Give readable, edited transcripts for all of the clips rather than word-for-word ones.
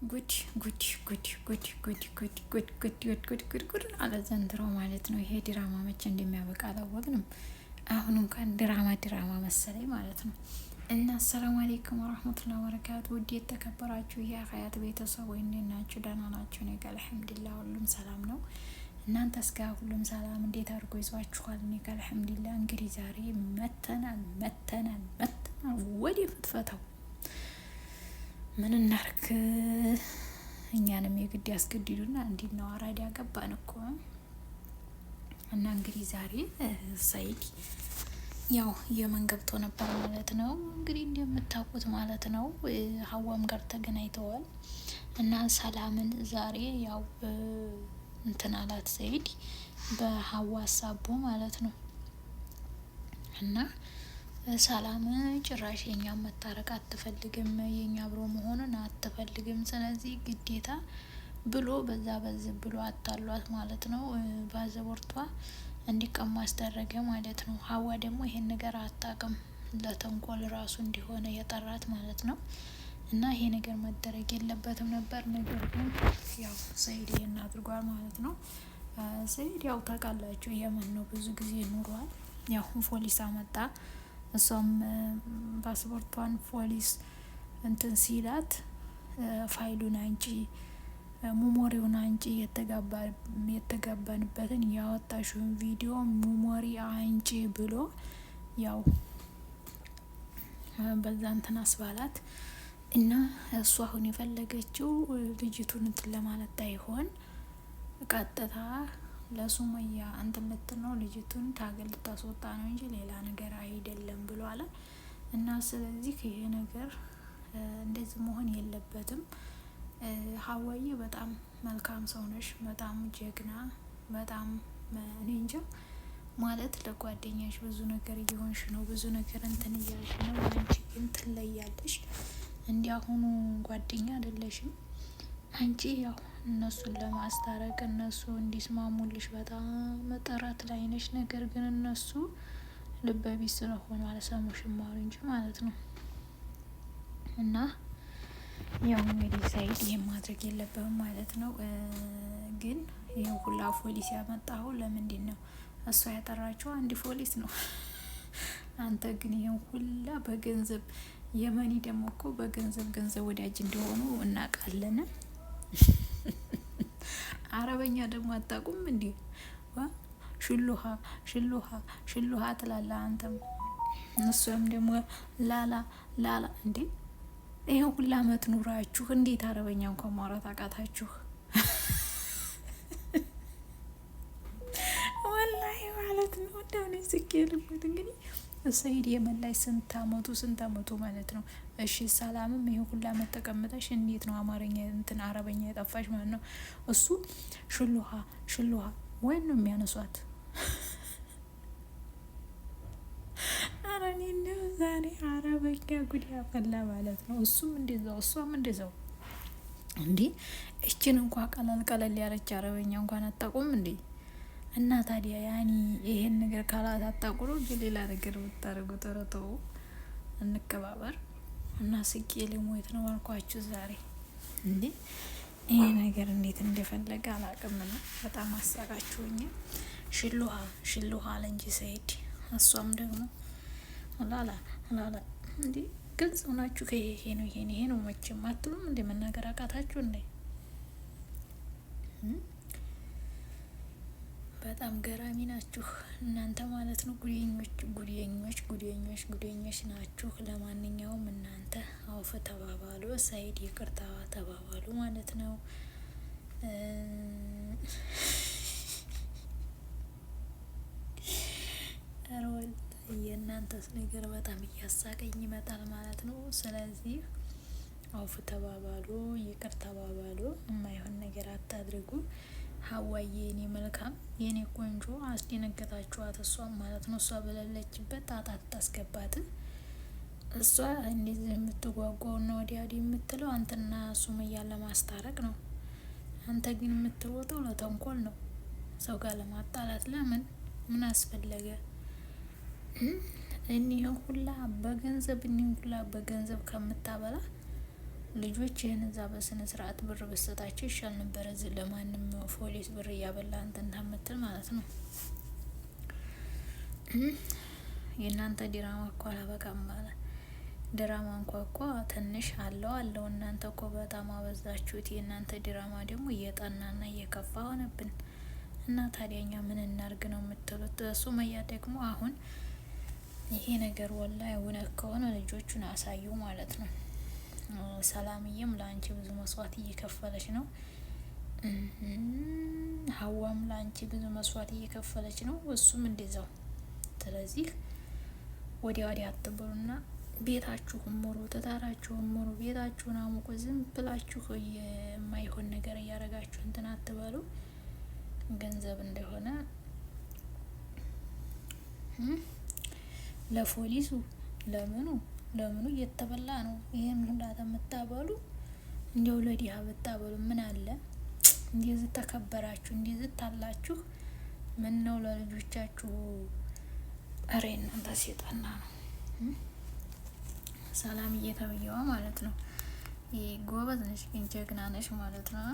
ጉድ ጉድ ጉድ ጉድ ጉድ ጉድ ጉድ ጉድ ጉድ ጉድ ጉድ ጉድ አለ ዘንድሮ ማለት ነው። ይሄ ድራማ መቼ እንደሚያበቃ አላወቅንም። አሁን እንኳን ድራማ መሰለኝ ማለት ነው። እና አሰላሙ አለይኩም ወራህመቱላሂ ወበረካቱ። ውድ የተከበራችሁ የሀያት ቤተሰቦች እንዴት ናችሁ? ደህና ናችሁ? እኔ ጋር አልሐምዱሊላህ ሁሉም ሰላም ነው። እናንተስ ጋር ሁሉም ሰላም እንዴት አድርጎ ይዟችኋል? እኔ ጋር አልሐምዱሊላህ። እንግዲህ ዛሬ መተናል ወደ ፍትፈታው ምን እናርክ? እኛንም የግድ ያስገድዱና እንዲህ ነው። አራዳ ገባን እኮ እና እንግዲህ ዛሬ ሰይድ ያው የመን ገብቶ ነበር ማለት ነው። እንግዲህ እንደምታውቁት ማለት ነው ሀዋም ጋር ተገናኝተዋል እና ሰላምን ዛሬ ያው እንትን አላት ሰይድ በሀዋ አሳቦ ማለት ነው እና ሰላም ጭራሽ የኛ መታረቅ አትፈልግም፣ የኛ አብሮ መሆኑን አትፈልግም። ስለዚህ ግዴታ ብሎ በዛ ብሎ አታሏት ማለት ነው። ባዘቦርቷ እንዲቀማ አስደረገ ማለት ነው። ሀዋ ደግሞ ይሄን ነገር አታውቅም፣ ለተንኮል ራሱ እንዲሆነ የጠራት ማለት ነው። እና ይሄ ነገር መደረግ የለበትም ነበር። ነገር ግን ያው ሰይድ ይሄን አድርጓል ማለት ነው። ሰይድ ያው ታውቃላችሁ የመን ነው ብዙ ጊዜ ኑሯል። ያው ፖሊስ አመጣ። እሷም ፓስፖርቷን ፖሊስ እንትን ሲላት ፋይሉን አንጪ፣ ሙሞሪውን አንጪ፣ የተጋባንበትን ያወጣሽውን ቪዲዮ ሙሞሪ አንጪ ብሎ ያው በዛ እንትን አስባላት እና እሷ አሁን የፈለገችው ልጅቱን እንትን ለማለት አይሆን ቀጥታ ለሱመያ እንትን ልትነው ልጅቱን ታገል ልታስወጣ ነው እንጂ ሌላ ነገር አይደለም ብሎ አለ እና ስለዚህ ይሄ ነገር እንደዚህ መሆን የለበትም። ሀዋዬ በጣም መልካም ሰው ነሽ፣ በጣም ጀግና፣ በጣም እኔ እንጃ ማለት ለጓደኛሽ ብዙ ነገር እየሆንሽ ነው፣ ብዙ ነገር እንትን እያልሽ ነው። አንቺ ግን ትለያለሽ። እንዲያሁኑ ጓደኛ አይደለሽም አንቺ ያው እነሱን ለማስታረቅ እነሱ እንዲስማሙልሽ በጣም ጥረት ላይ ነሽ። ነገር ግን እነሱ ልበቢስ ስለሆኑ አልሰሙሽም አሉ እንጂ ማለት ነው። እና ያው እንግዲህ ሰይድ ይሄን ማድረግ የለብህም ማለት ነው። ግን ይሄን ሁላ ፖሊስ ያመጣው ለምንድን ነው? እሷ ያጠራችው አንድ ፖሊስ ነው። አንተ ግን ይሄን ሁላ በገንዘብ የመኒ ደግሞ እኮ ገንዘብ ወዳጅ እንደሆኑ እናውቃለን። አረበኛ ደግሞ አታውቁም እንዴ? ሽሉሃ ትላለህ አንተም እሷም ደግሞ ላላ እንዴ! ይሄ ሁላ አመት ኑራችሁ እንዴት አረበኛ እንኳን ማውራት አቃታችሁ? ወላሂ ማለት ነው። እንደው ስኬልበት እንግዲህ ሰይድ የመን ላይ ስንት አመቱ ማለት ነው። እሺ ሰላምም ይሄ ሁላ አመት ተቀምጠሽ እንዴት ነው አማርኛ እንትን አረበኛ የጠፋሽ ማለት ነው? እሱ ሽሉሃ ወይን ነው የሚያነሷት። አረኔ ነው ዛሬ አረበኛ ጉድ ያፈላ ማለት ነው። እሱም እንደዛው እሷም እንደዛው እንዴ! እችን እንኳን ቀለል ያለች አረበኛ እንኳን አታውቁም እንዴ? እና ታዲያ ያኒ ይሄን ነገር ካላት አታቁሩ እንጂ ሌላ ነገር ብታረጉ ተረተው እንከባበር እና ስቄ ሊሞት ነው አልኳችሁ ዛሬ። እንዴ ይሄ ነገር እንዴት እንደፈለገ አላውቅም ነው። በጣም አሳቃችሁኝ። ሽሉሃ አለ እንጂ ሰይድ። እሷም ደግሞ ላላ እንዴ ግልጽ ሆናችሁ ይሄ ነው መቼም አትሉም እንደ መናገር አቃታችሁ እንዴ? በጣም ገራሚ ናችሁ እናንተ ማለት ነው። ጉደኞች ናችሁ። ለማንኛውም እናንተ አውፍ ተባባሉ፣ ሰይድ ይቅርታ ተባባሉ ማለት ነው። የእናንተስ ነገር በጣም እያሳቀኝ ይመጣል ማለት ነው። ስለዚህ አውፍ ተባባሉ፣ ይቅር ተባባሉ፣ የማይሆን ነገር አታድርጉ። ሀዋዬ የኔ መልካም የኔ ቆንጆ አስደነገጣችኋት እሷም ማለት ነው። እሷ በሌለችበት ጣጣ ታስገባት። እሷ እንደዚህ የምትጓጓው ነው ወዲያ የምትለው አንተና ሱመያን ለማስታረቅ ነው። አንተ ግን የምትወጣው ለተንኮል ነው፣ ሰው ጋር ለማጣላት። ለምን ምን አስፈለገ? እኒህ ሁላ በገንዘብ ከምታበላ ልጆች ይህን እዛ በስነ ስርዓት ብር ብሰጣቸው ይሻል ነበረ። እዚህ ለማንም ፖሊስ ብር እያበላ እንትን ታምትል ማለት ነው። የእናንተ ዲራማ እኮ አላበቃም ማለት ድራማ እንኳ ትንሽ አለው። እናንተ እኮ በጣም አበዛችሁት። የእናንተ ድራማ ደግሞ እየጠናና እየከፋ ሆነብን እና ታዲያኛ ምን እናርግ ነው የምትሉት? ሱመያ ደግሞ አሁን ይሄ ነገር ወላሂ እውነት ከሆነ ልጆቹን አሳዩ ማለት ነው። ሰላምዬም ለአንቺ ብዙ መስዋዕት እየከፈለች ነው። ሀዋም ለአንቺ ብዙ መስዋዕት እየከፈለች ነው። እሱም እንደዛው። ስለዚህ ወዲያ አትበሉና ቤታችሁን ሙሩ፣ ትዳራችሁን ሙሩ፣ ቤታችሁን አሙቁ። ዝም ብላችሁ የማይሆን ነገር እያደረጋችሁ እንትን አትበሉ። ገንዘብ እንደሆነ ለፖሊሱ ለምኑ እየተበላ ነው። ይሄን ሁላ ተምታበሉ እንዲያው ለዲያ ብታበሉ ምን አለ? እንደዚህ ተከበራችሁ፣ እንደዚህ ታላችሁ። ምን ነው ለልጆቻችሁ? አሬ እናንተ ሲጠና ነው። ሰላም እየተበየዋ ማለት ነው። ይሄ ጎበዝ ነሽ ግን ጀግና ነሽ ማለት ነው።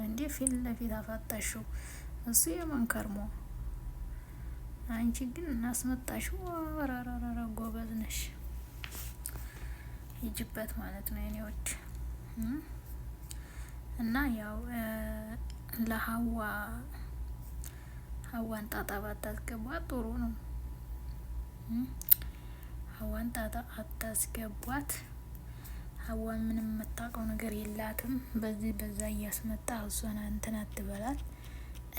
እንዴ ፊት ለፊት አፋጣሽው። እሱ የመንከርሞ አንቺ ግን እናስመጣሽው። አራራራ ጎበዝ ነሽ። ይጅበት ማለት ነው የኔዎች እና ያው ሀዋን ጣጣ ባታስገቧት ጥሩ ነው። ሀዋን ጣጣ አታስገቧት። ሀዋን ምንም የምታውቀው ነገር የላትም። በዚህ በዛ እያስመጣ እሷን እንትን አትበላት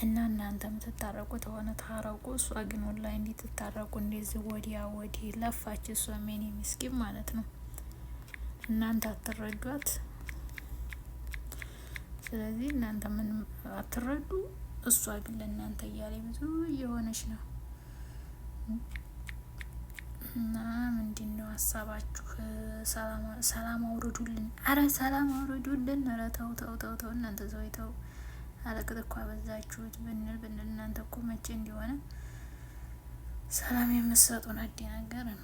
እና እናንተም ትታረቁ ተሆነ ታረቁ። እሷ ግን ወላሂ እንዴት ትታረቁ? እንደዚህ ወዲያ ወዲህ ለፋች። እሷ ሜኒ ምስኪን ማለት ነው። እናንተ አትረዷት። ስለዚህ እናንተ ምንም አትረዱ። እሷ ግን ለእናንተ እያለ ብዙ እየሆነች ነው። እና ምንድን ነው ሀሳባችሁ? ሰላም አውርዱልን። አረ ሰላም አውርዱልን። አረ ተው እናንተ ተው። አለቅጥ እኮ አበዛችሁት። ብንል እናንተ እኮ መቼ እንዲሆነ ሰላም የምትሰጡን ነገር ነው።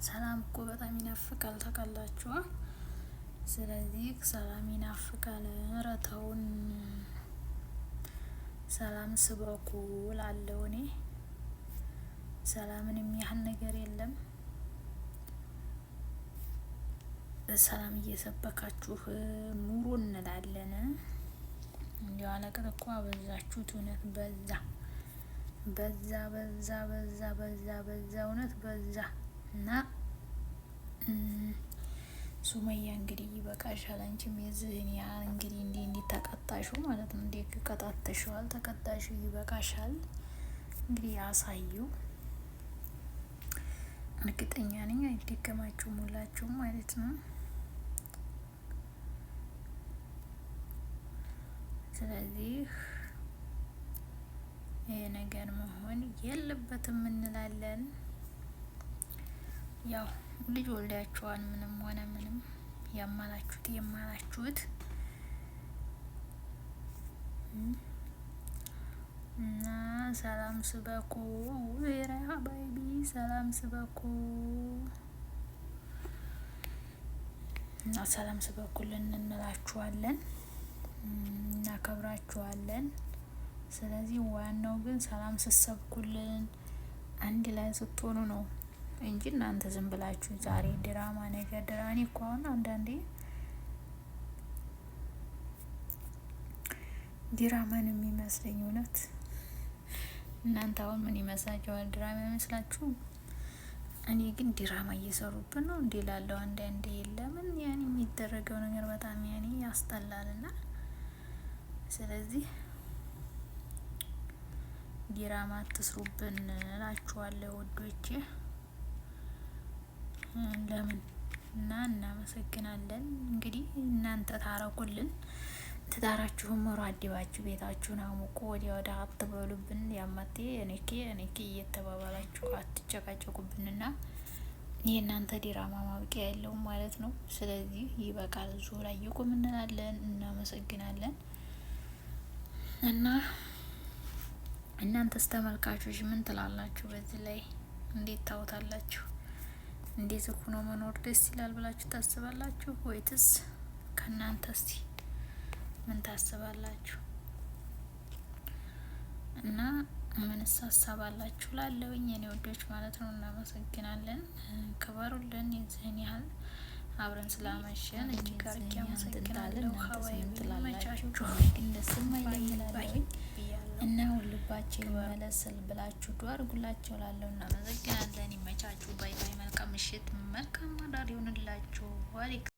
ሰላም እኮ በጣም ይናፍቃል ታውቃላችሁ። ስለዚህ ሰላም ይናፍቃል። ኧረ ተውን። ሰላም ስበኩ እላለሁ እኔ። ሰላምን የሚያህል ነገር የለም። ሰላም እየሰበካችሁ ኑሩ እንላለን። እንዲያው አለቅጥ እኮ አበዛችሁት። እውነት በዛ እውነት በዛ እና ሱመያ እንግዲህ ይበቃሻል። አንቺም የዚህን ያህል እንግዲህ እንዲህ ተቀጣሹ ማለት ነው። እንዴ ቀጣተሽዋል፣ ተቀጣሹ። ይበቃሻል። እንግዲህ ያሳዩ። እርግጠኛ ነኝ አይደገማችሁም ሁላችሁም ማለት ነው። ስለዚህ ይሄ ነገር መሆን የለበትም እንላለን። ያው ልጅ ወልዳችኋል። ምንም ሆነ ምንም የማላችሁት እና ሰላም ስበኩ። ሬሃ ባይቢ ሰላም ስበኩ እና ሰላም ስበኩልን እንላችኋለን። እናከብራችኋለን። ስለዚህ ዋናው ግን ሰላም ስትሰብኩልን አንድ ላይ ስትሆኑ ነው እንጂ እናንተ ዝም ብላችሁ ዛሬ ድራማ ነገር ድራኒ እኮ አሁን አንዳንዴ ድራማን የሚመስለኝ እውነት። እናንተ አሁን ምን ይመስላችኋል? ድራማ ይመስላችሁ? እኔ ግን ድራማ እየሰሩብን ነው እንዴ ላለው አንዳንዴ ለምን ያኔ የሚደረገው ነገር በጣም ያኔ ያስጠላልና ስለዚህ ድራማ አትስሩብን እላችኋለሁ ውዶቼ። ለምን እና እናመሰግናለን። እንግዲህ እናንተ ታረቁልን። ትዳራችሁን መሩ፣ አዲባችሁ ቤታችሁን አሙቁ። ወደ አትበሉብን። ያማቴ እኔኬ እየተባባላችሁ አትጨቃጨቁብንና የእናንተ ድራማ ማብቂያ የለውም ማለት ነው። ስለዚህ ይበቃል። ዙ ላይ ይቁም እንላለን። እናመሰግናለን። እና እናንተስ ተመልካቾች ምን ትላላችሁ? በዚህ ላይ እንዴት ታውታላችሁ? እንደዚህ ሆኖ መኖር ደስ ይላል ብላችሁ ታስባላችሁ ወይትስ ከእናንተ እስቲ ምን ታስባላችሁ? እና ምንስ ሀሳብ አላችሁ ላለውኝ የኔ ወዶች ማለት ነው። እናመሰግናለን፣ ክበሩልን። የዚህን ያህል አብረን ስላመሸን እጅግ አድርጌ አመሰግናለሁ። ሀዋይ መቻችሁ እና ሁልባቸው ይመለስል ብላችሁ ዱአ አድርጉላቸው ላለው እናመሰግናለን። ይመቻችሁ። ባይ ባይ። መልካም ምሽት፣ መልካም አዳር ይሁንላችሁ።